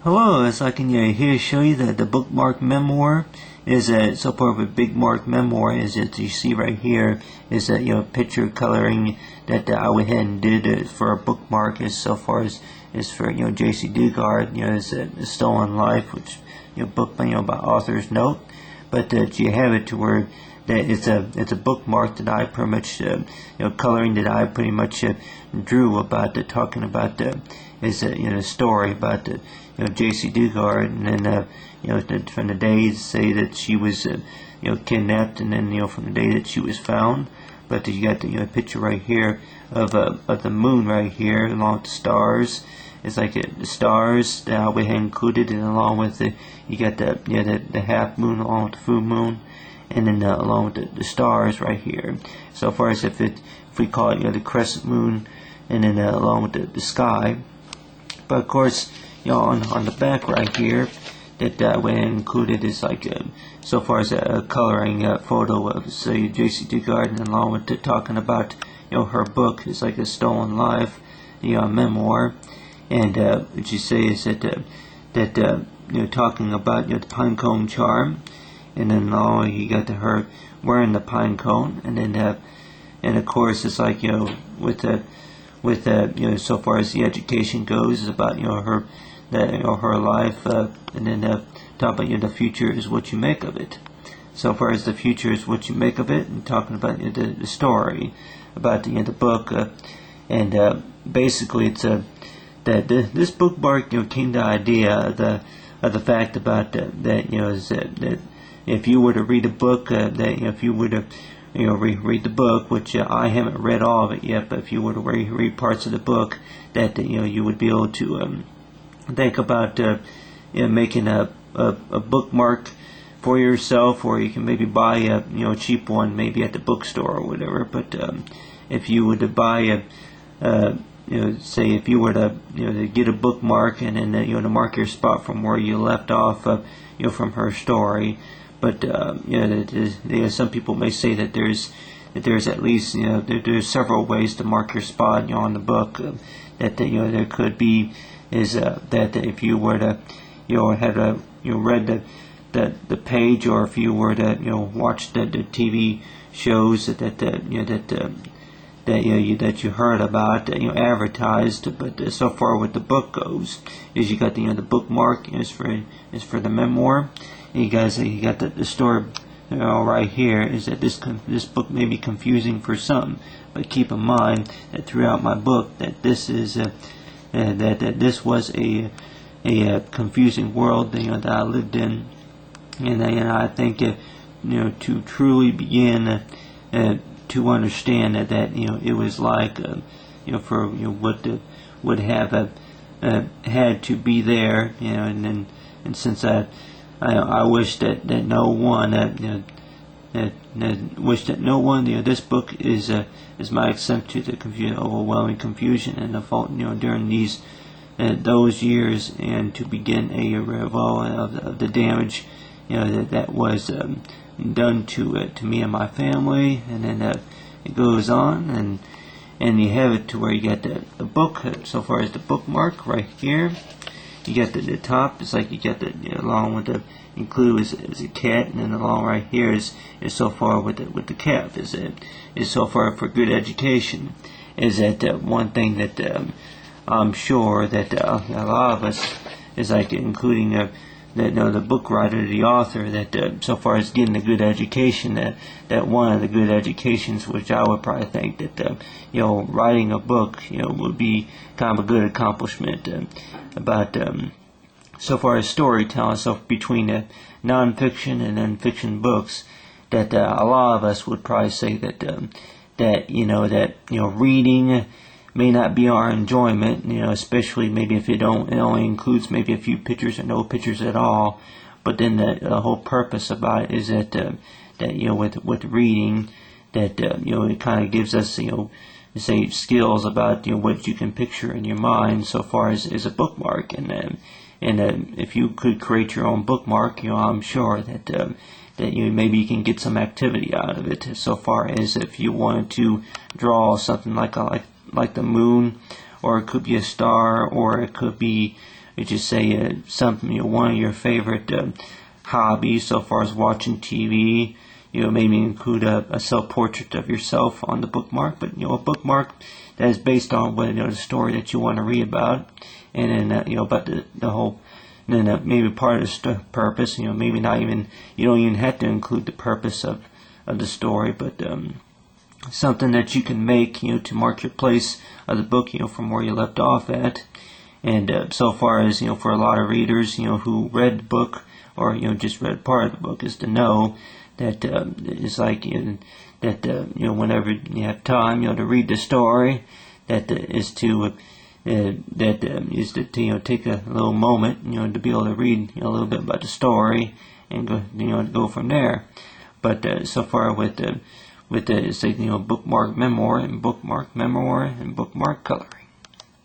Hello, as I can here show you that the BookMark Memoir is so far with BookMark Memoir is that you see right here is that picture coloring that I went ahead and did for a bookmark is so far is for Jaycee Dugard is a Stolen Life, which book by author's note, but that you have it to where that it's a bookmark that I pretty much coloring that I pretty much drew about talking about is a story about Jaycee Dugard, and then from the days say that she was kidnapped, and then from the day that she was found. But you got the picture right here of the moon right here along with the stars. It's like the stars that we had included, and along with you got the half moon along with the full moon, and then along with the stars right here. So far as if we call it the crescent moon, and then along with the sky. But of course, on the back right here that we included is like so far as a coloring photo of say Jaycee Dugard, and along with talking about her book is like a Stolen Life, the memoir, and what you say is that talking about the pinecone charm, and then you got her wearing the pinecone, and then and of course it's like with so far as the education goes is about her her life, and then talk about the future is what you make of it. So far as the future is what you make of it, and talking about the story about the book, and basically it's that this bookmark came to the idea of the fact about that is that if you were to read a book, that if you were to read the book, which I haven't read all of it yet, but if you were to read parts of the book, that you would be able to think about making a bookmark for yourself, or you can maybe buy a cheap one maybe at the bookstore or whatever. But if you were to buy say if you were to get a bookmark, and then to mark your spot from where you left off from her story. But some people may say that there's at least there's several ways to mark your spot on the book. That there could be is that if you were to had read the page, or if you were to watch the TV shows that you heard about advertised. But so far with the book goes is you got the bookmark is for the memoir. And you guys, you got the story right here is that this book may be confusing for some, but keep in mind that throughout my book that this is that this was a confusing world that I lived in, and I think to truly begin to understand that it was like for what would have had to be there, and since I wish that no one wish that no one this book is my attempt to the overwhelming confusion and the fault during those years, and to begin a reveal of the damage that was done to me and my family. And then it goes on, and you have it to where you get the book. So far as the bookmark right here, you get the top. It's like you get along with the include is a cat, and then along right here is so far with the cat is so far for good education. Is that one thing that I'm sure that a lot of us is like including the book writer, the author, that so far as getting a good education, that one of the good educations, which I would probably think that writing a book would be kind of a good accomplishment about so far as storytelling. So between non-fiction and non-fiction books, that a lot of us would probably say that reading may not be our enjoyment, especially maybe if it only includes maybe a few pictures or no pictures at all. But then the whole purpose about it is that with reading, that it kind of gives us say skills about what you can picture in your mind so far as a bookmark, and if you could create your own bookmark, I'm sure that maybe you can get some activity out of it. So far as if you wanted to draw something like the moon, or it could be a star, or it could be would you say something, one of your favorite hobbies so far as watching TV? Maybe include a self-portrait of yourself on the bookmark, but a bookmark that is based on what the story that you want to read about, and then about the whole. And then maybe part of the purpose. Maybe not even, you don't even have to include the purpose of the story, but something that you can make to mark your place of the book from where you left off at. And so far as for a lot of readers who read the book or just read part of the book, is to know that it's like that whenever you have time to read the story, that is to take a little moment to be able to read a little bit about the story and go from there. But so far with the it's like bookmark memoir and bookmark memoir and bookmark color.